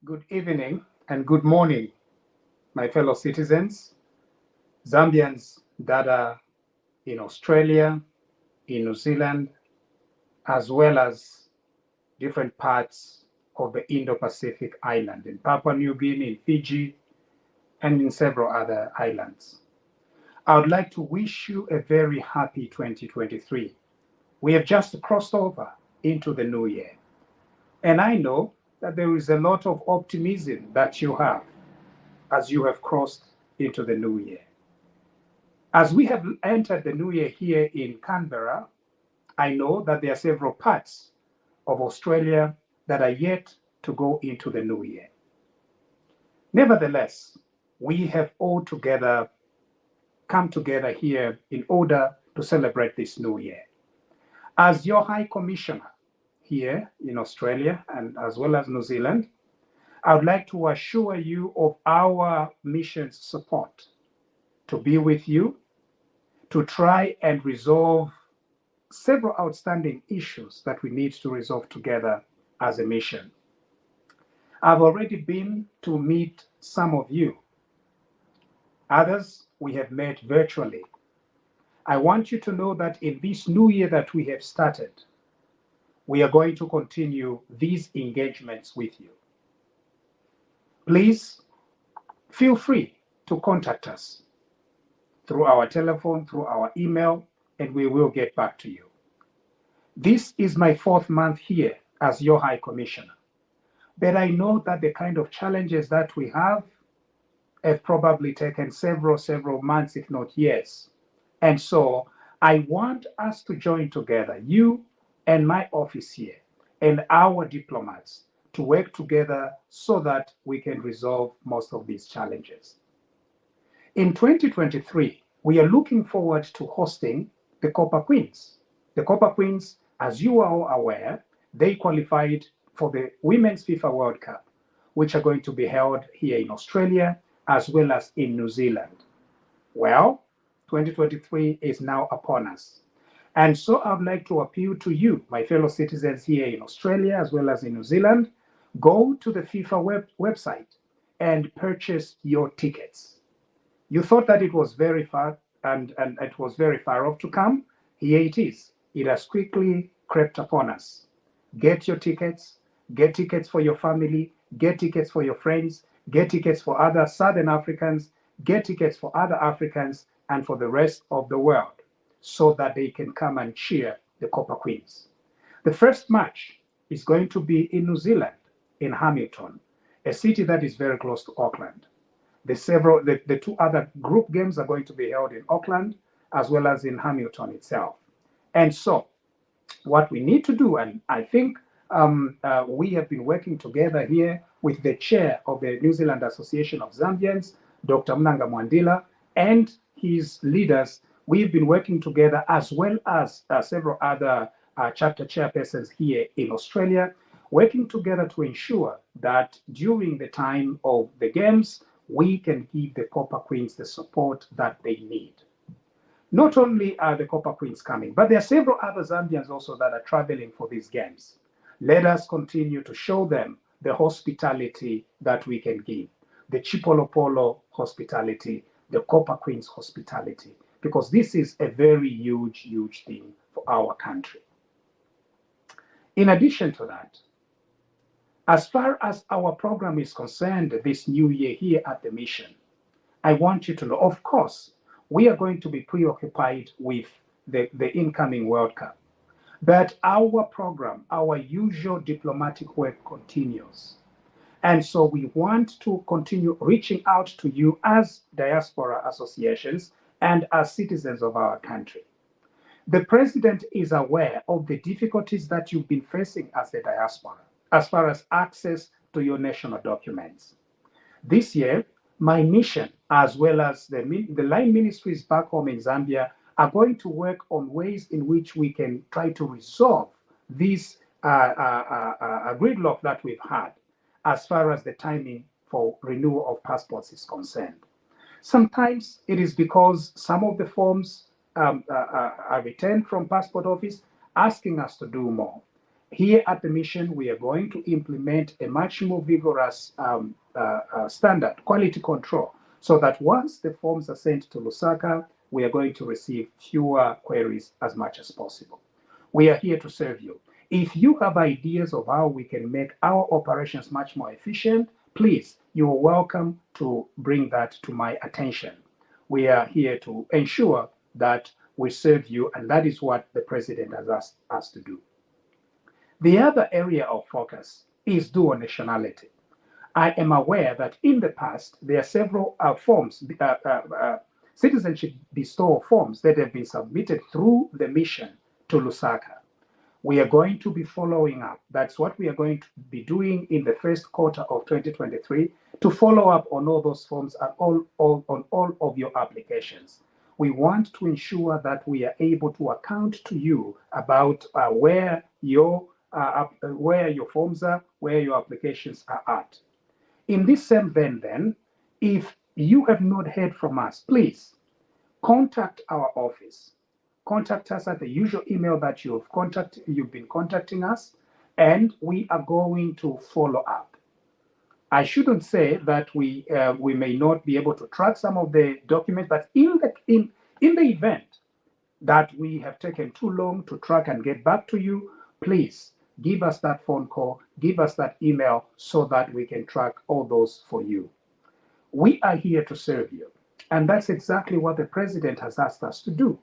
Good evening and good morning, my fellow citizens, Zambians that are in Australia, in New Zealand, as well as different parts of the Indo-Pacific island, in Papua New Guinea, in Fiji, and in several other islands. I would like to wish you a very happy 2023. We have just crossed over into the new year. And I know that there is a lot of optimism that you have as you have crossed into the new year. As we have entered the new year here in Canberra, I know that there are several parts of Australia that are yet to go into the new year. Nevertheless, we have all together come together here in order to celebrate this new year. As your High Commissioner here in Australia and as well as New Zealand, I would like to assure you of our mission's support to be with you, to try and resolve several outstanding issues that we need to resolve together as a mission. I've already been to meet some of you. Others we have met virtually. I want you to know that in this new year that we have started, we are going to continue these engagements with you. Please feel free to contact us through our telephone, through our email, and we will get back to you. This is my 4th month here as your High Commissioner, but I know that the kind of challenges that we have probably taken several months, if not years. And so I want us to join together, you and my office here, and our diplomats, to work together so that we can resolve most of these challenges. In 2023, we are looking forward to hosting the Copper Queens. The Copper Queens, as you are all aware, they qualified for the Women's FIFA World Cup, which are going to be held here in Australia as well as in New Zealand. Well, 2023 is now upon us. And so I would like to appeal to you, my fellow citizens here in Australia as well as in New Zealand, go to the FIFA website and purchase your tickets. You thought that it was very far and it was very far off to come. Here it is. It has quickly crept upon us. Get your tickets, get tickets for your family, get tickets for your friends, get tickets for other Southern Africans, get tickets for other Africans and for the rest of the world so that they can come and cheer the Copper Queens. The first match is going to be in New Zealand, in Hamilton, a city that is very close to Auckland. The two other group games are going to be held in Auckland as well as in Hamilton itself. And so what we need to do, and I think we have been working together here with the chair of the New Zealand Association of Zambians, Dr. Mnanga Mwandila, and his leaders. We've been working together as well as several other chapter chairpersons here in Australia, working together to ensure that during the time of the games, we can give the Copper Queens the support that they need. Not only are the Copper Queens coming, but there are several other Zambians also that are traveling for these games. Let us continue to show them the hospitality that we can give, the Chipolopolo hospitality, the Copper Queens hospitality, because this is a very huge, huge thing for our country. In addition to that, as far as our program is concerned this new year here at the mission, I want you to know, of course, we are going to be preoccupied with the incoming World Cup. But our program, our usual diplomatic work continues. And so we want to continue reaching out to you as diaspora associations and as citizens of our country. The president is aware of the difficulties that you've been facing as the diaspora, as far as access to your national documents. This year, my mission, as well as the line ministries back home in Zambia, are going to work on ways in which we can try to resolve this gridlock that we've had as far as the timing for renewal of passports is concerned. Sometimes it is because some of the forms are returned from passport office asking us to do more. Here at the mission, we are going to implement a much more vigorous standard quality control so that once the forms are sent to Lusaka, we are going to receive fewer queries as much as possible. We are here to serve you. If you have ideas of how we can make our operations much more efficient, please, you are welcome to bring that to my attention. We are here to ensure that we serve you, and that is what the president has asked us to do. The other area of focus is dual nationality. I am aware that in the past, there are several forms, citizenship bestowal forms that have been submitted through the mission to Lusaka. We are going to be following up. That's what we are going to be doing in the first quarter of 2023 to follow up on all those forms and on all of your applications. We want to ensure that we are able to account to you about where your forms are, where your applications are at. In this same vein, then, if you have not heard from us, please contact our office. Contact us at the usual email that you've been contacting us, and we are going to follow up. I shouldn't say that we may not be able to track some of the documents, but in the event that we have taken too long to track and get back to you, please give us that phone call, give us that email so that we can track all those for you. We are here to serve you, and that's exactly what the president has asked us to do.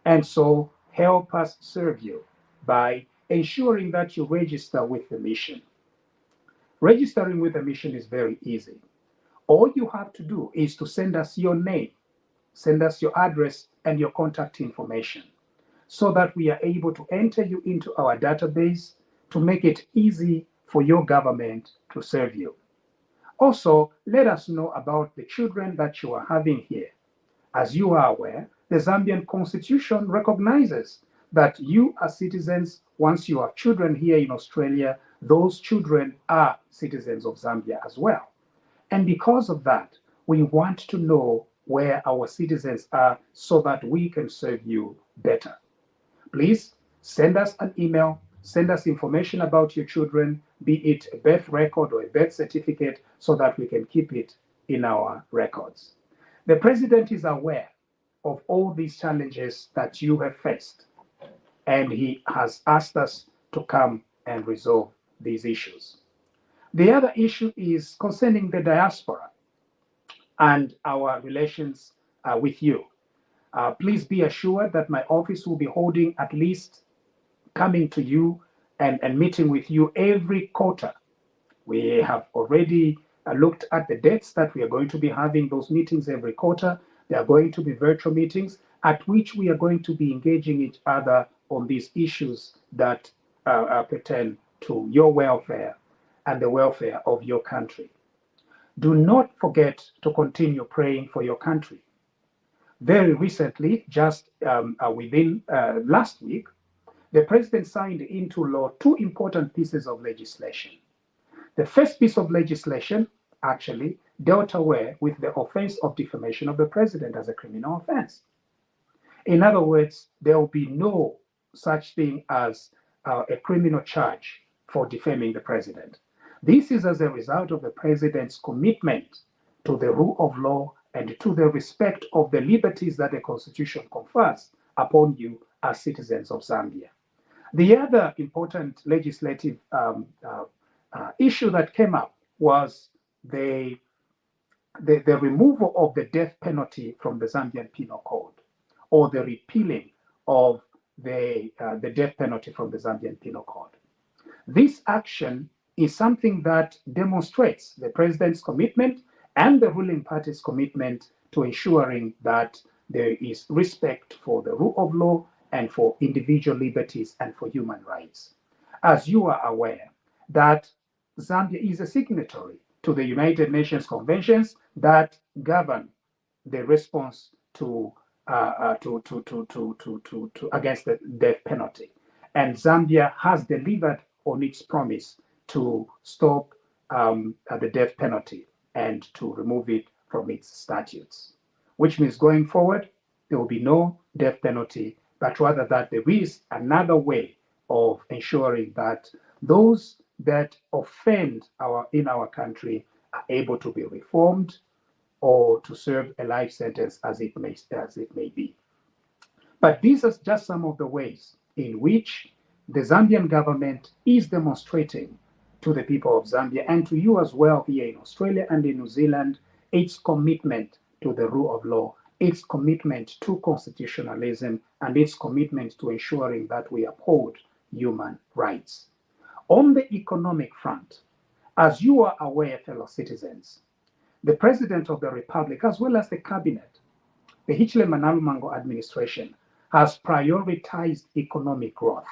And so help us serve you by ensuring that you register with the mission. Registering with the mission is very easy. All you have to do is to send us your name, send us your address and your contact information so that we are able to enter you into our database to make it easy for your government to serve you. Also, let us know about the children that you are having here. As you are aware, the Zambian constitution recognizes that you as citizens, once you have children here in Australia, those children are citizens of Zambia as well. And because of that, we want to know where our citizens are so that we can serve you better. Please send us an email, send us information about your children, be it a birth record or a birth certificate, so that we can keep it in our records. The president is aware of all these challenges that you have faced, and he has asked us to come and resolve these issues. The other issue is concerning the diaspora and our relations with you. Please be assured that my office will be holding at least coming to you and meeting with you every quarter. We have already looked at the dates that we are going to be having those meetings every quarter. They are going to be virtual meetings at which we are going to be engaging each other on these issues that pertain to your welfare and the welfare of your country. Do not forget to continue praying for your country. Very recently, just within last week, the president signed into law two important pieces of legislation. The first piece of legislation actually dealt away with the offense of defamation of the president as a criminal offense. In other words, there will be no such thing as a criminal charge for defaming the president. This is as a result of the president's commitment to the rule of law and to the respect of the liberties that the Constitution confers upon you as citizens of Zambia. The other important legislative issue that came up was the removal of the death penalty from the Zambian Penal Code, or the repealing of the death penalty from the Zambian Penal Code. This action is something that demonstrates the president's commitment and the ruling party's commitment to ensuring that there is respect for the rule of law and for individual liberties and for human rights. As you are aware, that Zambia is a signatory to the United Nations conventions that govern the response to against the death penalty, and Zambia has delivered on its promise to stop the death penalty and to remove it from its statutes, which means going forward there will be no death penalty, but rather that there is another way of ensuring that those that offend in our country are able to be reformed or to serve a life sentence as it may be. But these are just some of the ways in which the Zambian government is demonstrating to the people of Zambia and to you as well here in Australia and in New Zealand its commitment to the rule of law, its commitment to constitutionalism, and its commitment to ensuring that we uphold human rights. On the economic front, as you are aware, fellow citizens, the President of the Republic, as well as the Cabinet, the Hichilema Manalumango administration, has prioritized economic growth.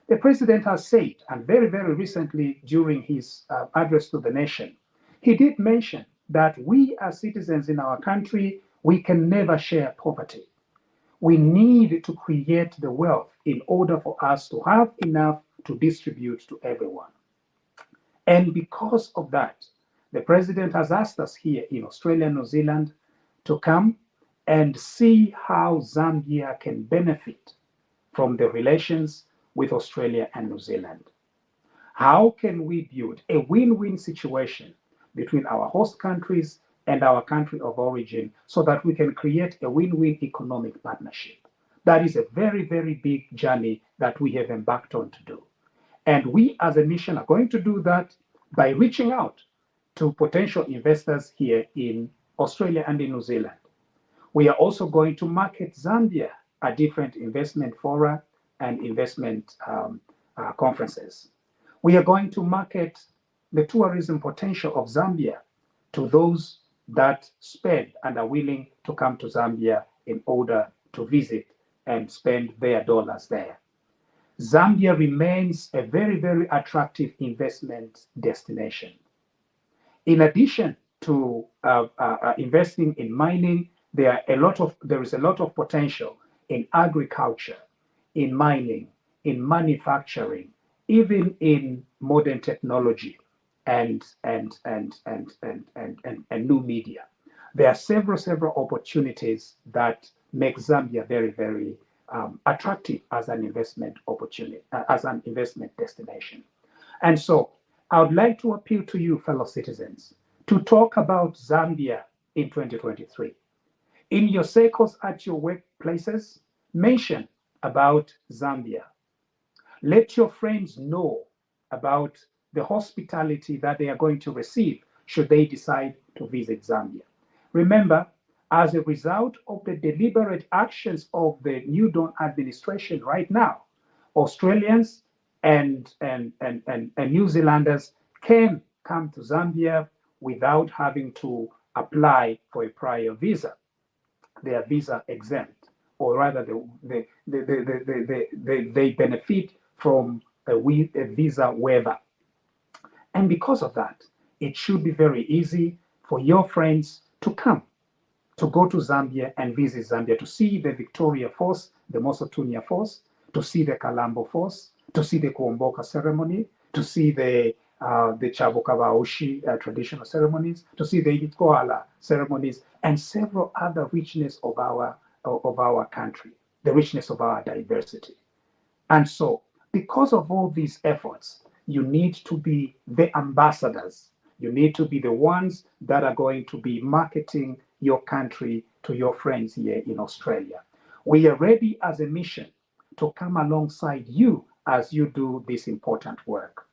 The President has said, and very, very recently during his address to the nation, he did mention that we as citizens in our country, we can never share poverty. We need to create the wealth in order for us to have enough to distribute to everyone. And because of that, the President has asked us here in Australia and New Zealand to come and see how Zambia can benefit from the relations with Australia and New Zealand. How can we build a win-win situation between our host countries and our country of origin so that we can create a win-win economic partnership? That is a very, very big journey that we have embarked on to do. And we as a mission are going to do that by reaching out to potential investors here in Australia and in New Zealand. We are also going to market Zambia at different investment fora and investment conferences. We are going to market the tourism potential of Zambia to those that spend and are willing to come to Zambia in order to visit and spend their dollars there. Zambia remains a very, very attractive investment destination. In addition to investing in mining, there is a lot of potential in agriculture, in mining, in manufacturing, even in modern technology and new media. There are several opportunities that make Zambia very, very attractive as an investment opportunity, as an investment destination. And so I would like to appeal to you, fellow citizens, to talk about Zambia in 2023. In your circles at your workplaces, mention about Zambia. Let your friends know about the hospitality that they are going to receive should they decide to visit Zambia. Remember, as a result of the deliberate actions of the New Dawn administration right now, Australians and New Zealanders can come to Zambia without having to apply for a prior visa. They are visa exempt, or rather, they benefit from a visa waiver. And because of that, it should be very easy for your friends to come, to go to Zambia and visit Zambia, to see the Victoria Falls, the Mosotunya Falls, to see the Kalambo Falls, to see the Kuomboka ceremony, to see the Chabukavaoshi traditional ceremonies, to see the Ikoala ceremonies, and several other richness of our country, the richness of our diversity. And so, because of all these efforts, you need to be the ambassadors. You need to be the ones that are going to be marketing your country to your friends here in Australia. We are ready as a mission to come alongside you as you do this important work.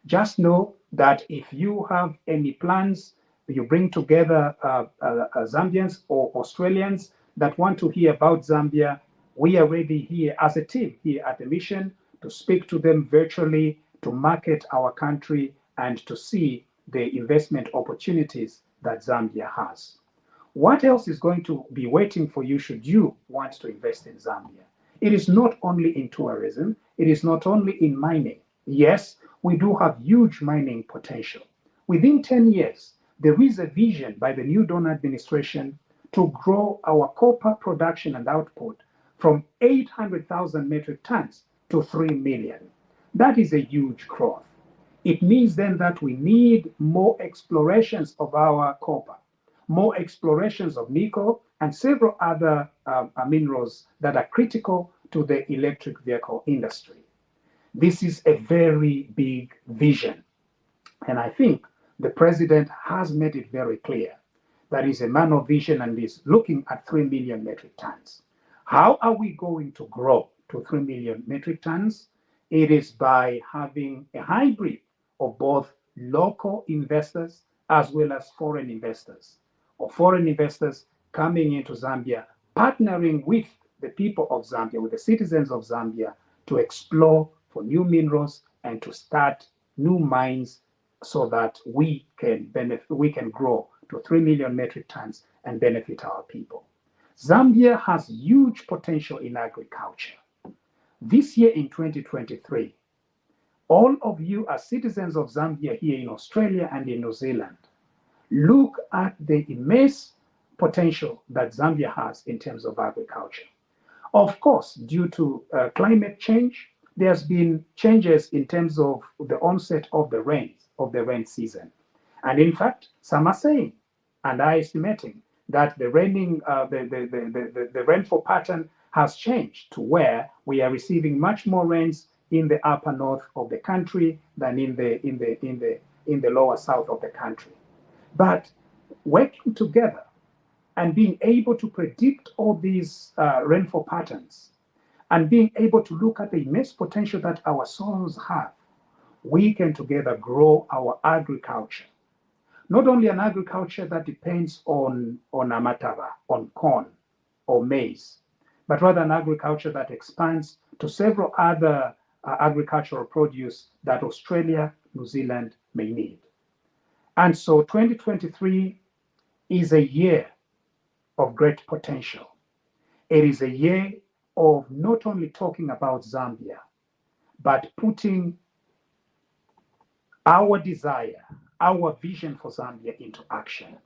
Just know that if you have any plans, you bring together Zambians or Australians that want to hear about Zambia, we are ready here as a team here at the mission to speak to them virtually, to market our country, and to see the investment opportunities that Zambia has. What else is going to be waiting for you should you want to invest in Zambia? It is not only in tourism, it is not only in mining. Yes, we do have huge mining potential. Within 10 years, there is a vision by the New Dawn administration to grow our copper production and output from 800,000 metric tons to 3 million. That is a huge growth. It means then that we need more explorations of our copper, more explorations of nickel, and several other minerals that are critical to the electric vehicle industry. This is a very big vision. And I think the president has made it very clear that he's a man of vision and is looking at 3 million metric tons. How are we going to grow to 3 million metric tons? It is by having a hybrid of both local investors as well as foreign investors, or foreign investors coming into Zambia, partnering with the people of Zambia, with the citizens of Zambia, to explore for new minerals and to start new mines so that we can grow to 3 million metric tons and benefit our people. Zambia has huge potential in agriculture. This year in 2023, all of you as citizens of Zambia here in Australia and in New Zealand, look at the immense potential that Zambia has in terms of agriculture. Of course, due to climate change, there's been changes in terms of the onset of the rain season. And in fact, some are saying and are estimating that the rainfall pattern has changed to where we are receiving much more rains in the upper north of the country than in the lower south of the country. But working together and being able to predict all these rainfall patterns and being able to look at the immense potential that our soils have, we can together grow our agriculture. Not only an agriculture that depends on amataba, on corn or maize, but rather an agriculture that expands to several other agricultural produce that Australia, New Zealand may need. And so 2023 is a year of great potential. It is a year of not only talking about Zambia, but putting our desire, our vision for Zambia into action.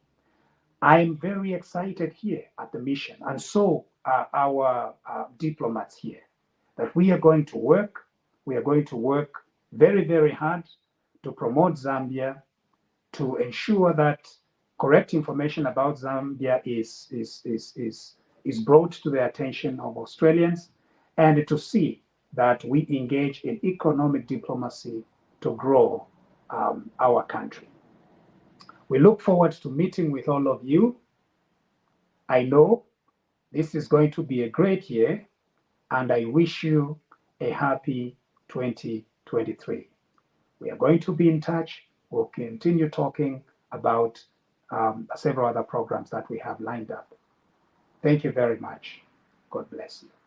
I am very excited here at the mission, and so are our diplomats here, that we are going to work very, very hard to promote Zambia, to ensure that correct information about Zambia is brought to the attention of Australians, and to see that we engage in economic diplomacy to grow our country. We look forward to meeting with all of you. I know this is going to be a great year, and I wish you a happy 2023. We are going to be in touch. We'll continue talking about several other programs that we have lined up. Thank you very much. God bless you.